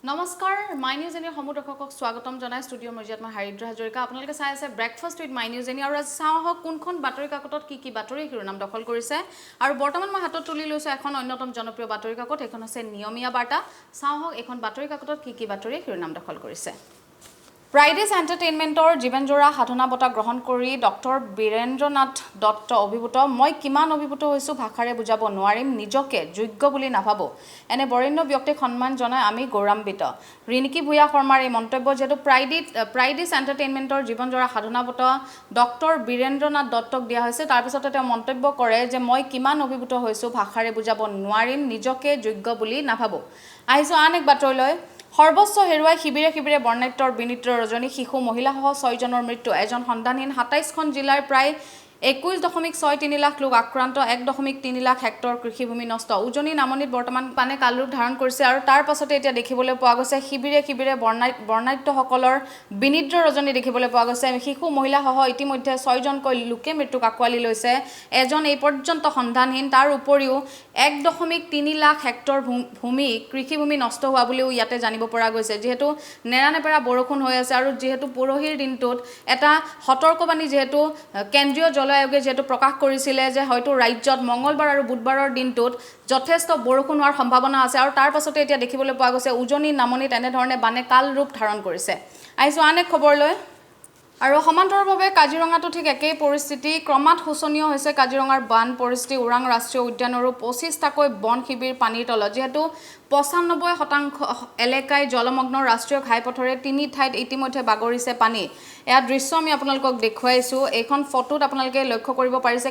নমস্কাৰ my news এনিৰ সমুদৰ্শকক স্বাগতম জনাই ষ্টুডিঅ' মৰ্জিয়াত মই হাৰিদ্ৰ হাজৰিকা আপোনালোকে চাই আছে breakfast with my news any আৰু আজি চাওঁ আহক কোনখন বাতৰি কাকতত কি বাতৰি শিৰোনাম দখল কৰিছে আৰু বৰ্তমান মই হাতত তুলি লৈছো এখন অন্যতম জনপ্ৰিয় বাতৰি কাকত এখন হৈছে নিয়মীয়া বাৰ্তা চাওঁ আহক এখন বাতৰি কাকতত কি বাতৰি শিৰোনাম দখল কৰিছে Fridays Entertainmentor জীৱনজোৰা সাধনা বঁটা গ্ৰহণ কৰি ডক্টৰ বীৰেন্দ্ৰনাথ দত্ত অভিভূত মই কিমান অভিভূত হৈছো ভাষাৰে বুজাব নোৱাৰিম নিজকে যোগ্য বুলি নাভাবো এনে বৰেণ্য ব্যক্তিক সন্মান জনাই আমি গৌৰৱান্বিত ৰিনিকি ভূয়া শৰ্মাৰ এই মন্তব্য যেটো Fridays Entertainmentor জীৱনজোৰা সাধনা বঁটা ডক্টৰ বীৰেন্দ্ৰনাথ দত্তক দিয়া হৈছে তাৰ পিছতে তেওঁ মন্তব্য কৰে যে মই কিমান অভিভূত হৈছো ভাষাৰে বুজাব নোৱাৰিম নিজকে যোগ্য বুলি নাভাবো আহিছো আন এক বাতৰিলৈ সৰ্বস্ব হেৰুৱাই শিবিৰে বৰ্ণাঢ্যৰ বিনিদ্ৰ ৰজনী শিশু মহিলাসহ 6 জনৰ মৃত্যু এজন সন্ধানহীন 27খন জিলাৰ প্ৰায় 21.63 লাখ লোক আক্ৰান্ত 1.3 লাখ হেক্টৰ কৃষিভূমি নষ্ট উজনি নামনিত বৰ্তমান পানে কালৰূপ ধাৰণ কৰিছে আৰু তাৰ পাছতে এতিয়া দেখিবলৈ পোৱা গৈছে শিবিৰে বৰ্ণাঢ্যসকলৰ বিনিদ্ৰ ৰজনী দেখিবলৈ পোৱা গৈছে শিশু মহিলাসহ ইতিমধ্যে 6 জনকৈ লোকে মৃত্যুক আঁকোৱালি লৈছে এজন এই পৰ্যন্ত সন্ধানহীন তাৰ উপৰিও 1.3 লাখ হেক্টৰ ভূমি কৃষিভূমি নষ্ট হোৱা বুলিও ইয়াতে জানিব পৰা গৈছে যেহেতু নেৰানেপেৰা বৰষুণ হৈ আছে আৰু যেহেতু পৰহিৰ দিনটোত এটা সতৰ্কবাণী যেহেতু কেন্দ্ৰীয় জল আয়োগে যেহেতু প্ৰকাশ কৰিছিলে যে হয়তো ৰাজ্যত মঙ্গলবাৰ আৰু বুধবাৰৰ দিনটোত যথেষ্ট বৰষুণ হোৱাৰ সম্ভাৱনা আছে আৰু তাৰ পাছতে এতিয়া দেখিবলৈ পোৱা গৈছে উজনি নামনিত এনে ধৰণে বানে কাল ৰূপ ধাৰণ কৰিছে আহিছো আন এক খবৰলৈ আৰু সমান্তৰালভাৱে কাজিৰঙাটো ঠিক একেই পৰিস্থিতি ক্ৰমাৎ শোচনীয় হৈছে কাজিৰঙাৰ বান পৰিস্থিতি ওৰাং ৰাষ্ট্ৰীয় উদ্যানৰো 25টাকৈ বন শিবিৰ পানীৰ তলত যেহেতু 95% এলেকাই জলমগ্ন ৰাষ্ট্ৰীয় ঘাইপথৰে তিনি ঠাইত ইতিমধ্যে বাগৰিছে পানী এয়া দৃশ্য আমি আপোনালোকক দেখুৱাইছো এইখন ফটোত আপোনালোকে লক্ষ্য কৰিব পাৰিছে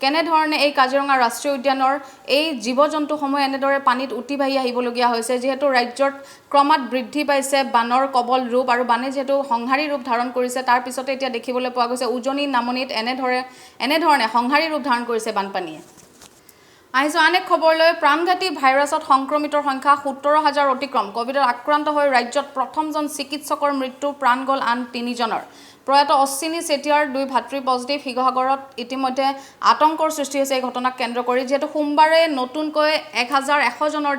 কেনেধৰণে এই কাজিৰঙা ৰাষ্ট্ৰীয় উদ্যানৰ এই জীৱ-জন্তুসমূহ এনেদৰে পানীত উটি ভাহি আহিবলগীয়া হৈছে যেহেতু ৰাজ্যত ক্ৰমাৎ বৃদ্ধি পাইছে বানৰ কবল ৰূপ আৰু বানে যেহেতু সংহাৰী ৰূপ ধাৰণ কৰিছে তাৰ পিছতে এতিয়া দেখিবলৈ পোৱা গৈছে উজনি নামনিত এনেধৰণে সংহাৰী ৰূপ ধাৰণ কৰিছে বানপানীয়ে আহিছো আন এক খবৰলৈ প্ৰাণঘাতী ভাইৰাছত সংক্ৰমিতৰ সংখ্যা 17,000 অতিক্ৰম কোভিডত আক্ৰান্ত হৈ ৰাজ্যত প্ৰথমজন চিকিৎসকৰ মৃত্যু প্ৰাণ গল আন 3 জনৰ প্ৰয়াত অশ্বিনী চেতিয়াৰ 2 ভাতৃ পজিটিভ হিগসাগৰত ইতিমধ্যে আতংকৰ সৃষ্টি হৈছে এই ঘটনাক কেন্দ্ৰ কৰি যেহেতু সোমবাৰে নতুনকৈ 1100 জনৰ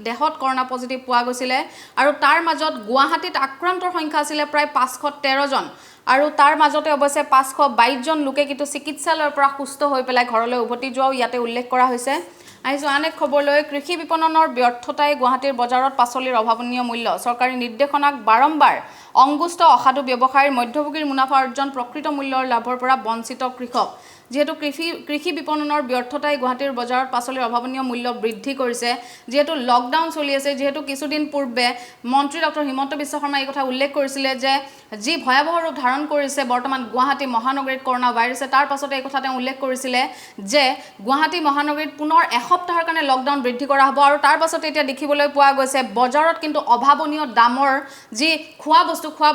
দেহত কৰোনা পজিটিভ পোৱা গৈছিলে আৰু তাৰ মাজত গুৱাহাটীত আক্ৰান্তৰ সংখ্যা আছিল প্ৰায় 513 জন আৰু তাৰ মাজতে অৱশ্যে 522 জন লোকে কিন্তু চিকিৎসালয়ৰ পৰা সুস্থ হৈ পেলাই ঘৰলৈ উভতি যোৱাও ইয়াতে উল্লেখ কৰা হৈছে আহিছো আন এক খবৰলৈ কৃষি বিপণনৰ ব্যৰ্থতাই গুৱাহাটীৰ বজাৰত পাচলিৰ অভাৱনীয় মূল্য চৰকাৰী নিৰ্দেশনাক বাৰম্বাৰ অংগুষ্ট অসাধু ব্যৱসায়ৰ মধ্যভোগীৰ মুনাফা অৰ্জন প্ৰকৃত মূল্যৰ লাভৰ পৰা বঞ্চিত কৃষক যেহেতু কৃষি বিপণনৰ ব্যৰ্থতাই গুৱাহাটীৰ বজাৰত পাচলিৰ অভাৱনীয় মূল্য বৃদ্ধি কৰিছে যেহেতু লকডাউন চলি আছে যেহেতু কিছুদিন পূৰ্বে মন্ত্ৰী ডক্টৰ হিমন্ত বিশ্ব শৰ্মাই এই কথা উল্লেখ কৰিছিলে যে যি ভয়াৱহ ৰূপ ধাৰণ কৰিছে বৰ্তমান গুৱাহাটী মহানগৰীত কৰোনা ভাইৰাছে তাৰ পাছতে এই কথা তেওঁ উল্লেখ কৰিছিলে যে গুৱাহাটী মহানগৰীত পুনৰ এসপ্তাহৰ কাৰণে লকডাউন বৃদ্ধি কৰা হ'ব আৰু তাৰ পাছতে এতিয়া দেখিবলৈ পোৱা গৈছে বজাৰত কিন্তু অভাৱনীয় দামৰ যি খোৱা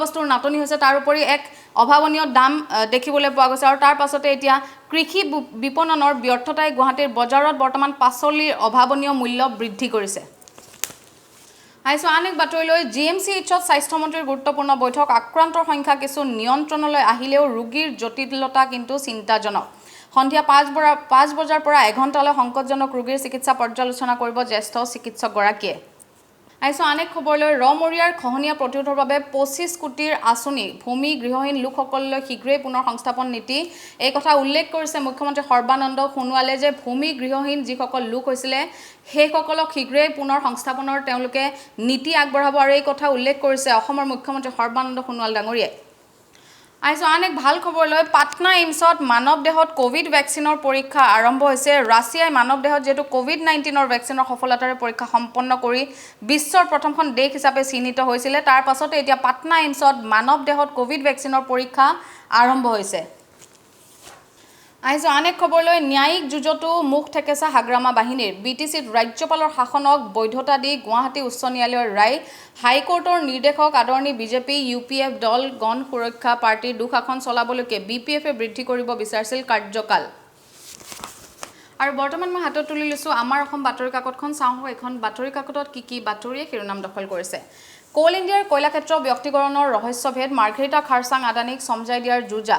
বস্তুৰ নাটনি হৈছে তাৰ উপৰি এক অভাৱনীয় দাম দেখিবলৈ পোৱা গৈছে আৰু তাৰ পাছতে এতিয়া কৃষি বিপণনৰ ব্যৰ্থতাই গুৱাহাটীৰ বজাৰত বৰ্তমান পাচলিৰ অভাৱনীয় মূল্য বৃদ্ধি কৰিছে আহিছো আন এক বাতৰিলৈ GMCHত স্বাস্থ্যমন্ত্ৰীৰ গুৰুত্বপূৰ্ণ বৈঠক আক্ৰান্তৰ সংখ্যা কিছু নিয়ন্ত্ৰণলৈ আহিলেও ৰোগীৰ জটিলতা কিন্তু চিন্তাজনক সন্ধিয়া 5 বজাৰ পৰা এঘণ্টালৈ সংকটজনক ৰোগীৰ চিকিৎসা পৰ্যালোচনা কৰিব জ্যেষ্ঠ চিকিৎসকগৰাকীয়ে আহিছো আন এক খবৰলৈ ৰমৰীয়াৰ খহনীয়া প্ৰতিৰোধৰ বাবে 25 কোটিৰ আঁচনি ভূমি গৃহহীন লোকসকললৈ শীঘ্ৰেই পুনৰ সংস্থাপন নীতি এই কথা উল্লেখ কৰিছে মুখ্যমন্ত্ৰী সৰ্বানন্দ সোণোৱালে যে ভূমি গৃহহীন যিসকল লোক হৈছিলে সেইসকলক শীঘ্ৰেই পুনৰ সংস্থাপনৰ তেওঁলোকে নীতি আগবঢ়াব আৰু এই কথা উল্লেখ কৰিছে অসমৰ মুখ্যমন্ত্ৰী সৰ্বানন্দ সোণোৱাল ডাঙৰীয়াই আহিছো আন এক ভাল খবৰলৈ পাটনা এইমছত মানৱ দেহত কোভিড ভেকচিনৰ পৰীক্ষা আৰম্ভ হৈছে ৰাছিয়াই মানৱ দেহত যেটো কোভিড-19ৰ ভেকচিনৰ সফলতাৰে পৰীক্ষা সম্পন্ন কৰি বিশ্বৰ প্ৰথমখন দেশ হিচাপে চিহ্নিত হৈছিল তাৰ পাছতে এতিয়া পাটনা এইমছত মানৱ দেহত কোভিড ভেকচিনৰ পৰীক্ষা আৰম্ভ হৈছে আহিছো আন এক খবৰলৈ ন্যায়িক যুঁজতো মুখ ঠেকেছা হাগ্ৰামা বাহিনীৰ BTCত ৰাজ্যপালৰ শাসনক বৈধতা দি গুৱাহাটী উচ্চ ন্যায়ালয়ৰ ৰায় হাইকোৰ্টৰ নিৰ্দেশক আদৰণি বিজেপি UPF দল গণ সুৰক্ষা পাৰ্টিৰ দুখাখন চলাবলৈকে BPFে বৃদ্ধি কৰিব বিচাৰিছিল কাৰ্যকাল আৰু বৰ্তমান মই হাতত তুলি লৈছো আমাৰ অসম বাতৰি কাকতখন চাওঁ এখন বাতৰি কাকতত কি বাতৰিয়ে শিৰোনাম দখল কৰিছে কোল ইণ্ডিয়াৰ কয়লাক্ষেত্ৰ ব্যক্তিকৰণৰ ৰহস্যভেদ মাৰ্ঘেৰিটা খাৰচাং আদানীক সমজাই দিয়াৰ যুঁজা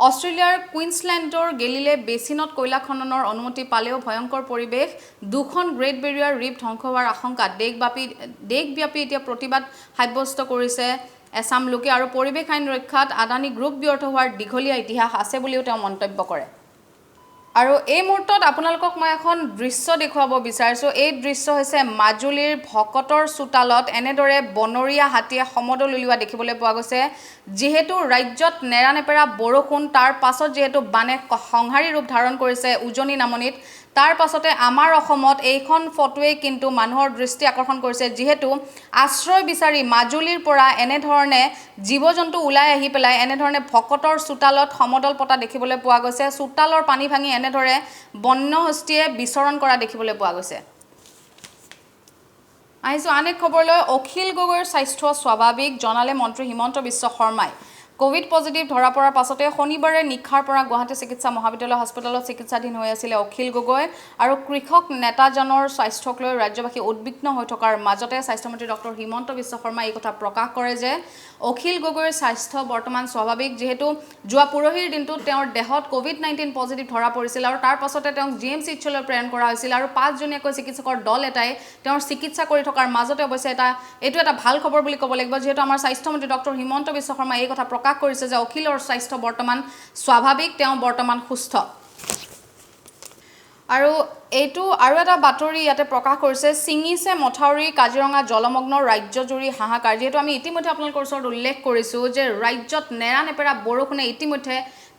অষ্ট্ৰেলিয়াৰ কুইন্সলেণ্ডৰ গেলিলে বেচিনত কয়লা খননৰ অনুমতি পালেও ভয়ংকৰ পৰিৱেশ দুখন গ্ৰেট বেৰিয়াৰ ৰিফ ধ্বংস হোৱাৰ আশংকা দেশব্যাপী এতিয়া প্ৰতিবাদ সাব্যস্ত কৰিছে এছাম লোকে আৰু পৰিৱেশ আইন ৰক্ষাত আদানী গ্ৰুপ ব্যৰ্থ হোৱাৰ দীঘলীয়া ইতিহাস আছে বুলিও তেওঁ মন্তব্য কৰে আৰু এই মুহূৰ্তত আপোনালোকক মই এখন দৃশ্য দেখুৱাব বিচাৰিছো এই দৃশ্য হৈছে মাজুলীৰ ভকতৰ চোতালত এনেদৰে বনৰীয়া হাতীয়ে সমদল উলিওৱা দেখিবলৈ পোৱা গৈছে যেহেতু ৰাজ্যত নেৰানেপেৰা বৰষুণ তাৰ পাছত যেহেতু বানে সংহাৰী ৰূপ ধাৰণ কৰিছে উজনি নামনিত তাৰ পাছতে আমাৰ অসমত এইখন ফটোৱে কিন্তু মানুহৰ দৃষ্টি আকৰ্ষণ কৰিছে যেহেতু আশ্ৰয় বিচাৰি মাজুলীৰ পৰা এনে ধৰণে জীৱ-জন্তু ওলাই আহি পেলাই এনে ধৰণে ভকতৰ চোতালত সমদল পতা দেখিবলৈ পোৱা গৈছে চোতালৰ পানী ভাঙি এনে ধৰে বন্যহস্তীয়ে বিচৰণ কৰা দেখিবলৈ পোৱা গৈছে আহিছো আন এক খবৰলৈ অখিল গগৈৰ স্বাস্থ্য স্বাভাৱিক জনালে মন্ত্ৰী হিমন্ত বিশ্ব শৰ্মাই কোভিড পজিটিভ ধৰা পৰাৰ পাছতে শনিবাৰে নিখাৰ পৰা গুৱাহাটী চিকিৎসা মহাবিদ্যালয় হাস্পতালত চিকিৎসাধীন হৈ আছিল অখিল গগৈ আৰু কৃষক নেতাজনৰ স্বাস্থ্যক লৈ ৰাজ্যবাসী উদ্বিগ্ন হৈ থকাৰ মাজতে স্বাস্থ্যমন্ত্ৰী ডক্টৰ হিমন্ত বিশ্ব শৰ্মাই এই কথা প্ৰকাশ কৰে যে অখিল গগৈৰ স্বাস্থ্য বৰ্তমান স্বাভাৱিক যেহেতু যোৱা পৰহিৰ দিনটোত তেওঁৰ দেহত কোভিড-19 পজিটিভ ধৰা পৰিছিল আৰু তাৰ পাছতে তেওঁক জিএম চিকিৎসালয়লৈ প্ৰেৰণ কৰা হৈছিল আৰু 5 জনীয়াকৈ চিকিৎসকৰ দল এটাই তেওঁৰ চিকিৎসা কৰি থকাৰ মাজতে অৱশ্যে এইটো এটা ভাল খবৰ বুলি ক'ব লাগিব যেহেতু আমাৰ স্বাস্থ্যমন্ত্ৰী ডক্টৰ হিমন্ত বিশ্ব শৰ্মাই এই কথা প্ৰকাশ কৰিছে যে অখিলৰ স্বাস্থ্য বৰ্তমান স্বাভাৱিক তেওঁ বৰ্তমান সুস্থ আৰু এইটো আৰু এটা বাতৰি ইয়াতে প্ৰকাশ কৰিছে সিঙিছে মথাউৰি কাজিৰঙা জলমগ্ন ৰাজ্যজুৰি হাহাকাৰ যেহেতু আমি ইতিমধ্যে আপোনালোকৰ ওচৰত উল্লেখ কৰিছোঁ যে ৰাজ্যত নেৰানেপেৰা বৰষুণে ইতিমধ্যে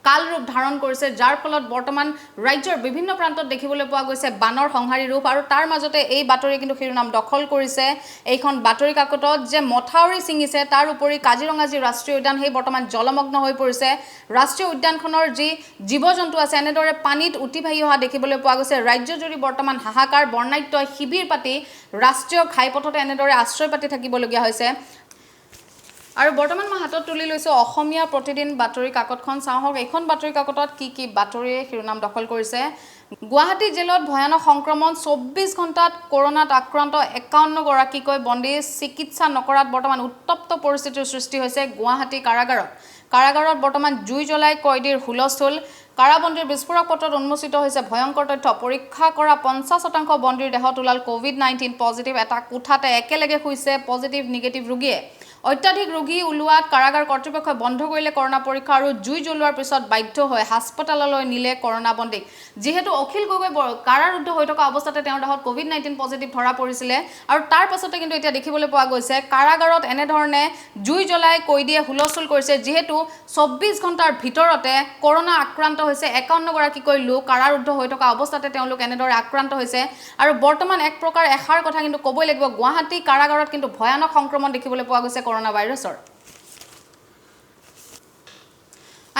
কাল ৰূপ ধাৰণ কৰিছে যাৰ ফলত বৰ্তমান ৰাজ্যৰ বিভিন্ন প্ৰান্তত দেখিবলৈ পোৱা গৈছে বানৰ সংহাৰী ৰূপ আৰু তাৰ মাজতে এই বাতৰি কিন্তু শিৰোনাম দখল কৰিছে এইখন বাতৰি কাকতত যে মথাউৰি ছিঙিছে তাৰ উপৰি কাজিৰঙা যি ৰাষ্ট্ৰীয় উদ্যান সেই বৰ্তমান জলমগ্ন হৈ পৰিছে ৰাষ্ট্ৰীয় উদ্যানখনৰ যি জীৱ-জন্তু আছে এনেদৰে পানীত উটি ভাহি অহা দেখিবলৈ পোৱা গৈছে ৰাজ্যজুৰি বৰ্তমান হাহাকাৰ বৰ্ণাঢ্য শিবিৰ পাতি ৰাষ্ট্ৰীয় ঘাইপথতে এনেদৰে আশ্ৰয় পাতি থাকিবলগীয়া হৈছে আৰু বৰ্তমান মই হাতত তুলি লৈছো অসমীয়া প্ৰতিদিন বাতৰি কাকতখন চাওক এইখন বাতৰি কাকতত কি বাতৰিয়ে শিৰোনাম দখল কৰিছে গুৱাহাটী জেলত ভয়ানক সংক্ৰমণ 24 ঘণ্টাত কৰোনাত আক্ৰান্ত 51 গৰাকীকৈ বন্দী চিকিৎসা নকৰাত বৰ্তমান উত্তপ্ত পৰিস্থিতিৰ সৃষ্টি হৈছে গুৱাহাটী কাৰাগাৰত বৰ্তমান জুই জ্বলাই কয়দীৰ হুলস্থুল কাৰাবন্দীৰ বিস্ফোৰক পত্ৰত উন্মোচিত হৈছে ভয়ংকৰ তথ্য পৰীক্ষা কৰা 50% বন্দীৰ দেহত ওলাল কোভিড-19 পজিটিভ এটা কোঠাতে একেলগে হৈছে পজিটিভ নিগেটিভ ৰোগীয়ে অত্যাধিক ৰোগী ওলোৱাত কাৰাগাৰ কৰ্তৃপক্ষই বন্ধ কৰিলে কৰোনা পৰীক্ষা আৰু জুই জ্বলোৱাৰ পিছত বাধ্য হৈ হাস্পতাললৈ নিলে কৰোনা বন্দীক যেহেতু অখিল গগৈ কাৰাৰুদ্ধ হৈ থকা অৱস্থাতে তেওঁৰ দেহত কোভিড-19 পজিটিভ ধৰা পৰিছিলে আৰু তাৰ পাছতে কিন্তু এতিয়া দেখিবলৈ পোৱা গৈছে কাৰাগাৰত এনে ধৰণে জুই জ্বলাই কয়দীয়ে হুলস্থুল কৰিছে যেহেতু 24 ঘণ্টাৰ ভিতৰতে কৰোনা আক্ৰান্ত হৈছে 51 গৰাকীকৈ লোক কাৰাৰুদ্ধ হৈ থকা অৱস্থাতে তেওঁলোক এনেদৰে আক্ৰান্ত হৈছে আৰু বৰ্তমান এক প্ৰকাৰ এষাৰ কথা কিন্তু ক'বই লাগিব গুৱাহাটী কাৰাগাৰত কিন্তু ভয়ানক সংক্ৰমণ দেখিবলৈ পোৱা গৈছে কৰোনা ভাইৰাছৰ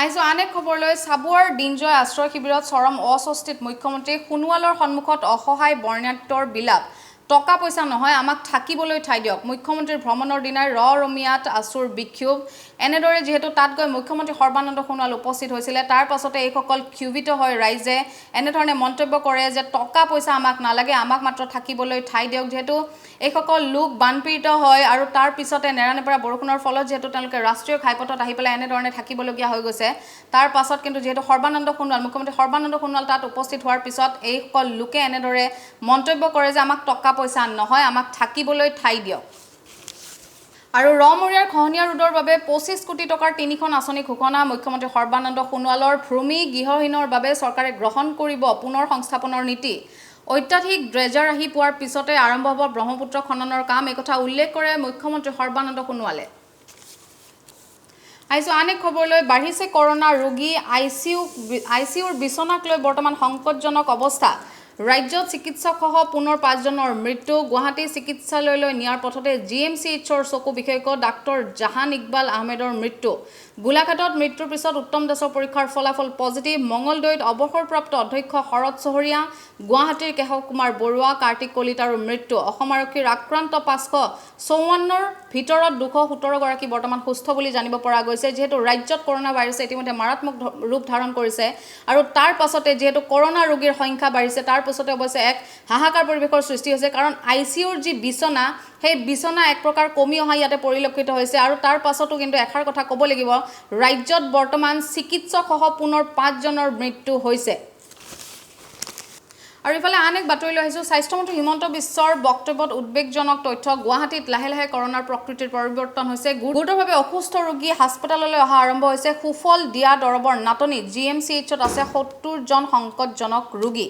আইজো আন এক খবৰলৈ সাবুৱাৰ দিনজয় আশ্ৰয় শিবিৰত চৰম অস্বস্তিত মুখ্যমন্ত্ৰী সোণোৱালৰ সন্মুখত অসহায় বৰ্ণাঢ্যৰ বিলাপ টকা পইচা নহয় আমাক থাকিবলৈ ঠাই দিয়ক মুখ্যমন্ত্ৰীৰ ভ্ৰমণৰ দিনাই ৰমীয়াত আছুৰ বিক্ষোভ এনেদৰে যেহেতু তাত গৈ মুখ্যমন্ত্ৰী সৰ্বানন্দ সোণোৱাল উপস্থিত হৈছিলে তাৰ পাছতে এইসকল ক্ষুভিত হৈ ৰাইজে এনেধৰণে মন্তব্য কৰে যে টকা পইচা আমাক নালাগে আমাক মাত্ৰ থাকিবলৈ ঠাই দিয়ক যেহেতু এইসকল লোক বানপীড়িত হয় আৰু তাৰ পিছতে নেৰানেপেৰা বৰষুণৰ ফলত যেহেতু তেওঁলোকে ৰাষ্ট্ৰীয় ঘাইপথত আহি পেলাই এনেধৰণে থাকিবলগীয়া হৈ গৈছে তাৰ পাছত কিন্তু যেহেতু মুখ্যমন্ত্ৰী সৰ্বানন্দ সোণোৱাল তাত উপস্থিত হোৱাৰ পিছত এইসকল লোকে এনেদৰে মন্তব্য কৰে যে আমাক টকা পইচা নহয় আমাক থাকিবলৈ ঠাই দিয়ক আৰু ৰমৰীয়াৰ খহনীয়া ৰোধৰ বাবে 25 কোটি টকাৰ 3খন আঁচনি ঘোষণা মুখ্যমন্ত্ৰী সৰ্বানন্দ সোণোৱালৰ ভূমি গৃহহীনৰ বাবে চৰকাৰে গ্ৰহণ কৰিব পুনৰ সংস্থাপনৰ নীতি অত্যাধিক ড্ৰেজাৰ আহি পোৱাৰ পিছতে আৰম্ভ হ'ব ব্ৰহ্মপুত্ৰ খননৰ কাম এই কথা উল্লেখ কৰে মুখ্যমন্ত্ৰী সৰ্বানন্দ সোণোৱালে আইছো আন এক খবৰলৈ বাঢ়িছে কৰোনা ৰোগী আইচিউৰ বিছনাক লৈ বৰ্তমান সংকটজনক অৱস্থা ৰাজ্যত চিকিৎসকসহ পুনৰ 5 জনৰ মৃত্যু গুৱাহাটী চিকিৎসালয়লৈ নিয়াৰ পথতে জিএমচিএইচৰ চকু বিশেষজ্ঞ ডাক্তৰ জাহান ইকবাল আহমেদৰ মৃত্যু গোলাঘাটত মৃত্যুৰ পিছত উত্তম দাসৰ পৰীক্ষাৰ ফলাফল পজিটিভ মঙ্গলদৈত অৱসৰপ্ৰাপ্ত অধ্যক্ষ শৰৎ চহৰীয়া গুৱাহাটীৰ কেশৱ কুমাৰ বৰুৱা কাৰ্তিক কলিতাৰো মৃত্যু অসম আৰক্ষীৰ আক্ৰান্ত 554ৰ ভিতৰত 217 গৰাকী বৰ্তমান সুস্থ বুলি জানিব পৰা গৈছে যেহেতু ৰাজ্যত কৰোনা ভাইৰাছে ইতিমধ্যে মাৰাত্মক ৰূপ ধাৰণ কৰিছে আৰু তাৰ পাছতে যেহেতু কৰোনা ৰোগীৰ সংখ্যা বাঢ়িছে তাৰ পাছতে অৱশ্যে এক হাহাকাৰ পৰিৱেশৰ সৃষ্টি হৈছে কাৰণ আইচিইউৰ যি বিছনা সেই বিছনা এক প্ৰকাৰ কমি অহা ইয়াতে পৰিলক্ষিত হৈছে আৰু তাৰ পাছতো কিন্তু এখাৰ কথা ক'ব লাগিব ৰাজ্যত বৰ্তমান চিকিৎসকসহ পুনৰ 5 জনৰ মৃত্যু হৈছে আৰু ইফালে আন এক বাতৰি লৈ আহিছো স্বাস্থ্যমন্ত্ৰী হিমন্ত বিশ্বৰ বক্তব্যত উদ্বেগজনক তথ্য গুৱাহাটীত লাহে লাহে কৰোনাৰ প্ৰকৃতিৰ পৰিৱৰ্তন হৈছে গুৰুতৰভাৱে অসুস্থ ৰোগী হাস্পতাললৈ অহা আৰম্ভ হৈছে সুফল দিয়া দৰবৰ নাটনি জিএমচিএইচত আছে 70 জন সংকটজনক ৰোগী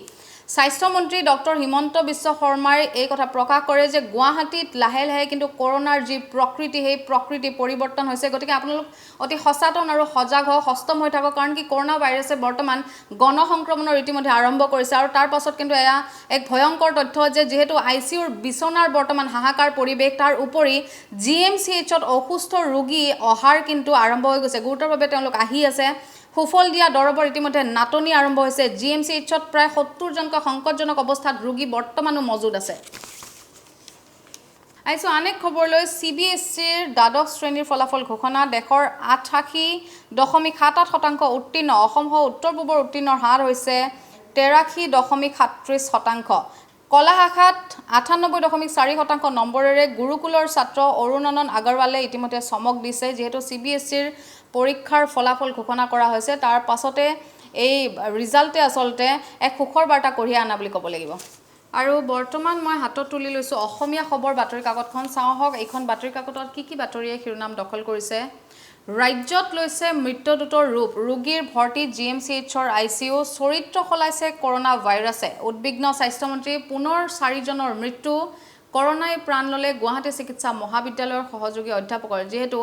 স্বাস্থ্যমন্ত্ৰী ডক্টৰ হিমন্ত বিশ্ব শৰ্মাই এই কথা প্ৰকাশ কৰে যে গুৱাহাটীত লাহে লাহে কিন্তু কৰোনাৰ যি প্ৰকৃতি সেই প্ৰকৃতি পৰিৱৰ্তন হৈছে গতিকে আপোনালোক অতি সচেতন আৰু সজাগ হৈ সষ্টম হৈ থাকক কাৰণ কি কৰোনা ভাইৰাছে বৰ্তমান গণ সংক্ৰমণৰ ইতিমধ্যে আৰম্ভ কৰিছে আৰু তাৰ পাছত কিন্তু এয়া এক ভয়ংকৰ তথ্য যে যেহেতু আইচিইউৰ বিছনাৰ বৰ্তমান হাহাকাৰ পৰিৱেশ তাৰ উপৰি জিএমচিএইচত অসুস্থ ৰোগী অহাৰ কিন্তু আৰম্ভ হৈ গৈছে গুৰুতৰভাৱে তেওঁলোক আহি আছে সুফল দিয়া দৰবৰ ইতিমধ্যে নাটনি আৰম্ভ হৈছে জিএমচিএইচত প্ৰায় 70 জনকৈ সংকটজনক অৱস্থাত ৰোগী বৰ্তমানো মজুদ আছে আইছো অনেক খবৰলৈ সিবিএসইৰ দ্বাদশ শ্ৰেণীৰ ফলাফল ঘোষণা দেশৰ 88.78% উত্তীৰ্ণ অসমসহ উত্তৰ পূবৰ উত্তীৰ্ণৰ হাৰ হৈছে 83.37% কলা শাখাত 98.4% নম্বৰেৰে গুৰুকুলৰ ছাত্ৰ অৰুণনন আগৰৱালে ইতিমধ্যে চমক দিছে যেহেতু সিবিএসইৰ পৰীক্ষাৰ ফলাফল ঘোষণা কৰা হৈছে তাৰ পাছতে এই ৰিজাল্টে আসলতে এক সুখৰ বাৰ্তা কঢ়িয়াই আনা বুলি ক'ব লাগিব আৰু বৰ্তমান মই হাতত তুলি লৈছো অসমীয়া খবৰ বাতৰি কাকতখন চাওহক এইখন বাতৰি কাকতত কি বাতৰিয়ে শিৰোনাম দখল কৰিছে ৰাজ্যত লৈছে মৃত্যুদূতৰ ৰূপ ৰোগীৰ ভৰ্তি জিএমচিএইচৰ আইচিইউ চৰিত্ৰ খলাইছে কৰোনা ভাইৰাছে উদ্বিগ্ন স্বাস্থ্যমন্ত্ৰী পুনৰ 4 জনৰ মৃত্যু কৰোনাই প্ৰাণ ললে গুৱাহাটী চিকিৎসা মহাবিদ্যালয়ৰ সহযোগী অধ্যাপকৰ যেহেতু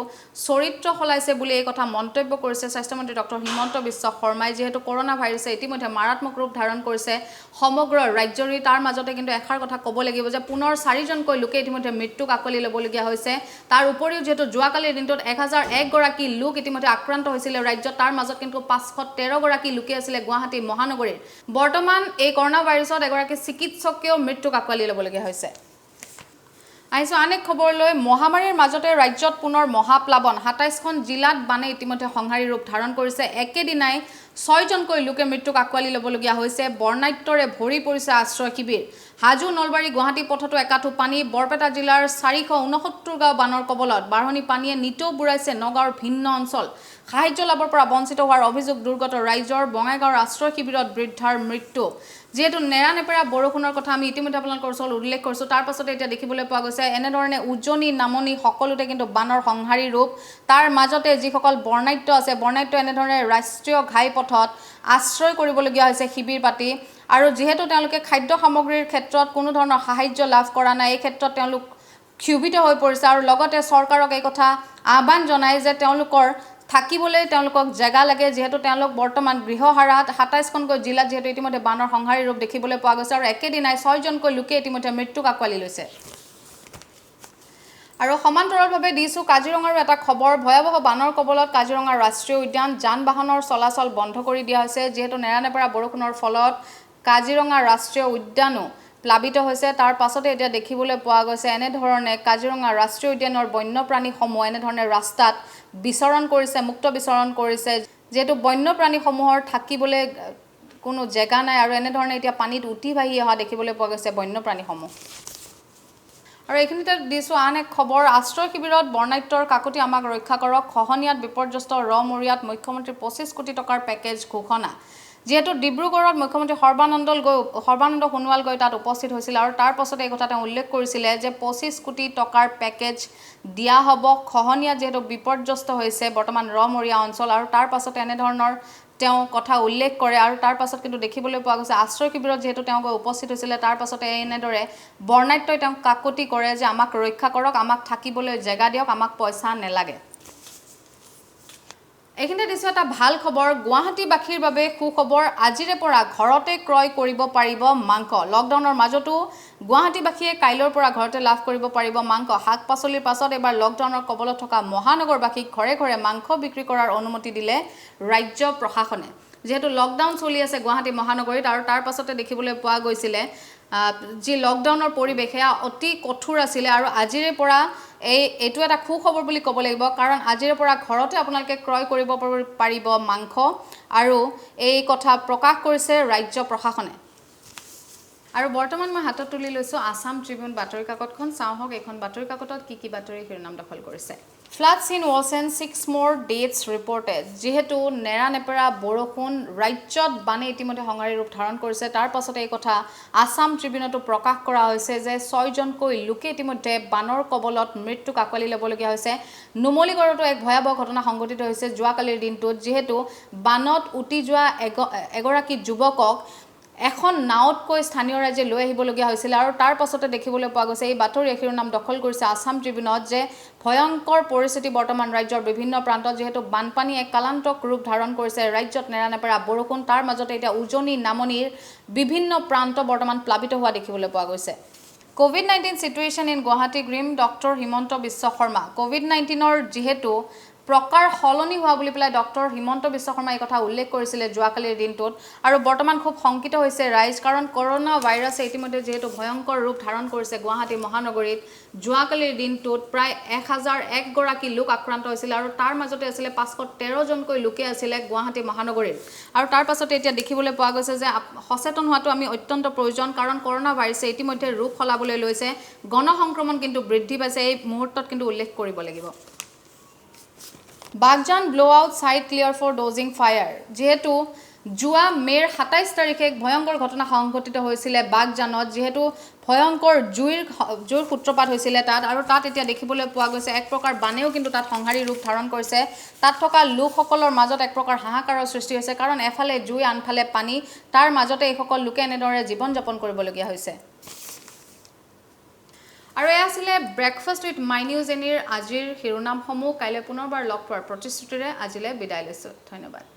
চৰিত্ৰ খলাইছে বুলি এই কথা মন্তব্য কৰিছে স্বাস্থ্যমন্ত্ৰী ডক্টৰ হিমন্ত বিশ্ব শৰ্মাই যেহেতু কৰোনা ভাইৰাছে ইতিমধ্যে মাৰাত্মক ৰূপ ধাৰণ কৰিছে সমগ্ৰ ৰাজ্যৰি তাৰ মাজতে কিন্তু এখাৰ কথা ক'ব লাগিব যে পুনৰ 4 জনকৈ লোকে ইতিমধ্যে মৃত্যুক আকলি ল'বলগীয়া হৈছে তাৰ উপৰিও যেহেতু যোৱাকালিৰ দিনটোত 1001 গৰাকী লোক ইতিমধ্যে আক্ৰান্ত হৈছিল ৰাজ্যত তাৰ মাজত কিন্তু 513 গৰাকী লোকে আছিল গুৱাহাটী মহানগৰীৰ বৰ্তমান এই কৰোনা ভাইৰাছত এগৰাকী চিকিৎসকেও মৃত্যুক আকলি ল'বলগীয়া হৈছে আইছো অনেক খবৰলৈ মহামাৰীৰ মাজতে ৰাজ্যত পুনৰ মহাপ্লাৱন 27খন জিলাত বানে ইতিমধ্যে সংহাৰী ৰূপ ধাৰণ কৰিছে একেদিনাই 6 জনকৈ লোকে মৃত্যুক আকোৱালি ল'বলগীয়া হৈছে বৰ্ণাট্যৰে ভৰি পৰিছে আশ্ৰয় শিবিৰ হাজু নলবাৰী গুৱাহাটী পথতো একাঠু পানী বৰপেটা জিলাৰ 469 গাঁও বানৰ কবলত বাঢ়নি পানীয়ে নিতৌ বুঢ়াইছে নগাঁৱৰ ভিন্ন অঞ্চল সাহায্য লাভৰ পৰা বঞ্চিত হোৱাৰ অভিযোগ দুৰ্গত ৰাইজৰ বঙাইগাঁৱৰ আশ্ৰয় শিবিৰত বৃদ্ধাৰ মৃত্যু যেহেতু নেৰানেপেৰা বৰষুণৰ কথা আমি ইতিমধ্যে আপোনালোকৰ ওচৰত উল্লেখ কৰিছো তাৰ পাছতে এতিয়া দেখিবলৈ পোৱা গৈছে এনেধৰণে উজনি নামনি সকলোতে কিন্তু বানৰ সংহাৰী ৰূপ তাৰ মাজতে যিসকল বৰ্ণাট্য আছে বৰ্ণাট্য এনেধৰণে ৰাষ্ট্ৰীয় ঘাইপথত আশ্ৰয় কৰিবলগীয়া হৈছে শিবিৰ পাতি আৰু যেহেতু তেওঁলোকে খাদ্য সামগ্ৰীৰ ক্ষেত্ৰত কোনো ধৰণৰ সাহায্য লাভ কৰা নাই এই ক্ষেত্ৰত তেওঁলোক ক্ষুভিত হৈ পৰিছে আৰু লগতে চৰকাৰক এই কথা আহ্বান জনায় যে তেওঁলোকৰ থাকিবলৈ তেওঁলোকক জায়গা লাগে যেহেতু তেওঁলোক বৰ্তমান গৃহহাৰাত 27খনকৈ জিলাত যেহেতু ইতিমধ্যে বানৰ সংহাৰী ৰূপ দেখিবলৈ পোৱা গৈছে আৰু একেদিনাই 6 জনকৈ লোকে ইতিমধ্যে মৃত্যুক আকোৱালি লৈছে আৰু সমান্তৰালভাৱে দিছো কাজিৰঙাৰ এটা খবৰ ভয়াবহ বানৰ কবলত কাজিৰঙা ৰাষ্ট্ৰীয় উদ্যান যান-বাহনৰ চলাচল বন্ধ কৰি দিয়া হৈছে যেহেতু নেৰানেপেৰা বৰষুণৰ ফলত কাজিৰঙা ৰাষ্ট্ৰীয় উদ্যানো প্লাবিত হৈছে তাৰ পাছতে এতিয়া দেখিবলৈ পোৱা গৈছে এনে ধৰণে কাজিৰঙা ৰাষ্ট্ৰীয় উদ্যানৰ বন্যপ্ৰাণীসমূহ এনে ধৰণে ৰাস্তাত বিচৰণ কৰিছে মুক্ত বিচৰণ কৰিছে যেহেতু বন্যপ্ৰাণীসমূহৰ থাকিবলৈ কোনো জায়গা নাই আৰু এনে ধৰণে এতিয়া পানীত উঠি ভাহি অহা দেখিবলৈ পোৱা গৈছে বন্যপ্ৰাণীসমূহ আৰু এইখিনিতে দিছো আন এক খবৰ আশ্ৰয় শিবিৰত বৰ্ণাট্যৰ কাকতি আমাক ৰক্ষা কৰক খহনিয়াত বিপৰ্যস্ত ৰমৰিয়াত মুখ্যমন্ত্ৰী 25 কোটি টকাৰ পেকেজ ঘোষণা যেহেতু ডিব্ৰুগড়ত মুখ্যমন্ত্ৰী সৰ্বানন্দ সোণোৱাল গৈ তাত উপস্থিত হৈছিল আৰু তাৰ পাছতে এই কথা তেওঁ উল্লেখ কৰিছিল যে 25 কোটি টকাৰ পেকেজ দিয়া হ'ব খহনিয়াত যেহেতু বিপৰ্যস্ত হৈছে বৰ্তমান ৰমৰিয়া অঞ্চল আৰু তাৰ পাছতে এনে ধৰণৰ তেওঁ কথা উল্লেখ কৰে আৰু তাৰ পাছত কিন্তু দেখিবলৈ পোৱা গৈছে আশ্ৰয় শিবিৰত যেহেতু তেওঁ গৈ উপস্থিত হৈছিল তাৰ পাছতে এনেদৰে বৰ্ণাট্যই তেওঁ কাকতি কৰে যে আমাক ৰক্ষা কৰক আমাক থাকিবলৈ জায়গা দিয়ক আমাক পইচা নেলাগে এইখিনিতে দিছোঁ এটা ভাল খবৰ গুৱাহাটীবাসীৰ বাবে সুখবৰ আজিৰে পৰা ঘৰতে ক্ৰয় কৰিব পাৰিব মাংস লকডাউনৰ মাজতো গুৱাহাটীবাসীয়ে কাইলৈৰ পৰা ঘৰতে লাভ কৰিব পাৰিব মাংস শাক পাচলিৰ পাছত এবাৰ লকডাউনৰ কবলত থকা মহানগৰবাসীক ঘৰে ঘৰে মাংস বিক্ৰী কৰাৰ অনুমতি দিলে ৰাজ্য প্ৰশাসনে যেহেতু লকডাউন চলি আছে গুৱাহাটী মহানগৰীত আৰু তাৰ পাছতে দেখিবলৈ পোৱা গৈছিলে যি লকডাউনৰ পৰিৱেশ এয়া অতি কঠোৰ আছিলে আৰু আজিৰে পৰা এইটো এটা সুখবৰ বুলি ক'ব লাগিব কাৰণ আজিৰে পৰা ঘৰতে আপোনালোকে ক্ৰয় কৰিব পাৰিব মাংস আৰু এই কথা প্ৰকাশ কৰিছে ৰাজ্য প্ৰশাসনে আৰু বৰ্তমান মই হাতত তুলি লৈছোঁ আসাম ট্ৰিবিউন বাতৰি কাকতখন চাওঁহক এইখন বাতৰি কাকতত কি বাতৰি শিৰোনাম দখল কৰিছে Floods in Wasen 6 more deaths reported. যেহেতু নেৰানেপেৰা বৰষুণ ৰাজ্যত বানে ইতিমধ্যে সংহাৰী ৰূপ ধাৰণ কৰিছে তাৰ পাছতে এই কথা আসাম ট্ৰিবিউনতো প্ৰকাশ কৰা হৈছে যে 6 জনকৈ লোকে ইতিমধ্যে বানৰ কবলত মৃত্যু কাকলি ল'বলগীয়া হৈছে নুমলীগড়তো এক ভয়াৱহ ঘটনা সংঘটিত হৈছে যোৱাকালিৰ দিনটোত যেহেতু বানত উটি যোৱা এগৰাকী যুৱকক এখন নাওতকৈ স্থানীয় ৰাজ্যে লৈ আহিবলগীয়া হৈছিল আৰু তাৰ পাছতে দেখিবলৈ পোৱা গৈছে এই বাতৰি শিৰোনাম দখল কৰিছে আসাম ট্ৰিবিউনত যে ভয়ংকৰ পৰিস্থিতি বৰ্তমান ৰাজ্যৰ বিভিন্ন প্ৰান্তত যেহেতু বানপানী এক কালান্তক ৰূপ ধাৰণ কৰিছে ৰাজ্যত নেৰানেপেৰা বৰষুণ তাৰ মাজতে এতিয়া উজনি নামনিৰ বিভিন্ন প্ৰান্ত বৰ্তমান প্লাবিত হোৱা দেখিবলৈ পোৱা গৈছে COVID-19 situation in Guwahati Grim Dr. Himanta Biswa Sharma COVID-19ৰ যেহেতু প্ৰকাৰ হলনি হোৱা বুলি পেলাই ডক্টৰ হিমন্ত বিশ্ব শৰ্মা এই কথা উল্লেখ কৰিছিলে যোৱাকালিৰ দিনটোত আৰু বৰ্তমান খুব শংকিত হৈছে ৰাইজ কাৰণ কৰোনা ভাইৰাছে ইতিমধ্যে যেহেতু ভয়ংকৰ ৰূপ ধাৰণ কৰিছে গুৱাহাটী মহানগৰীত যোৱাকালিৰ দিনটোত প্ৰায় 1001 গৰাকী লোক আক্ৰান্ত হৈছিল আৰু তাৰ মাজতে আছিল 513 জনকৈ লোকে আছিল গুৱাহাটী মহানগৰীত আৰু তাৰ পাছতে এতিয়া দেখিবলৈ পোৱা গৈছে যে সচেতন হোৱাটো আমি অত্যন্ত প্ৰয়োজন কাৰণ কৰোনা ভাইৰাছে ইতিমধ্যে ৰূপ খলাবলৈ লৈছে গণসংক্ৰমণ কিন্তু বৃদ্ধি পাইছে এই মুহূৰ্তত কিন্তু উল্লেখ কৰিব লাগিব Bagjan blowout site clear for dozing fire. যেহেতু জুৱা মেৰ 27 তাৰিখে এক ভয়ংকৰ ঘটনা সংঘটিত হৈছিল বাগজানত যেহেতু ভয়ংকৰ জুইৰ সূত্ৰপাত হৈছিল তাত আৰু তাত এতিয়া দেখিবলৈ পোৱা গৈছে এক প্ৰকাৰ বানেও কিন্তু তাত সংহাৰী ৰূপ ধাৰণ কৰিছে তাত থকা লোকসকলৰ মাজত এক প্ৰকাৰ হাহাকাৰৰ সৃষ্টি হৈছে কাৰণ এফালে জুই আনফালে পানী তাৰ মাজতে এইসকল লোকে এনেদৰে জীৱন যাপন কৰিবলগীয়া হৈছে আৰু এয়া আছিল ব্ৰেকফাষ্ট উইথ মাই নিউজ এনিৰ আজিৰ শিৰোনামসমূহ কাইলৈ পুনৰবাৰ লগ পোৱাৰ প্ৰতিশ্ৰুতিৰে আজিলৈ বিদায় লৈছোঁ ধন্যবাদ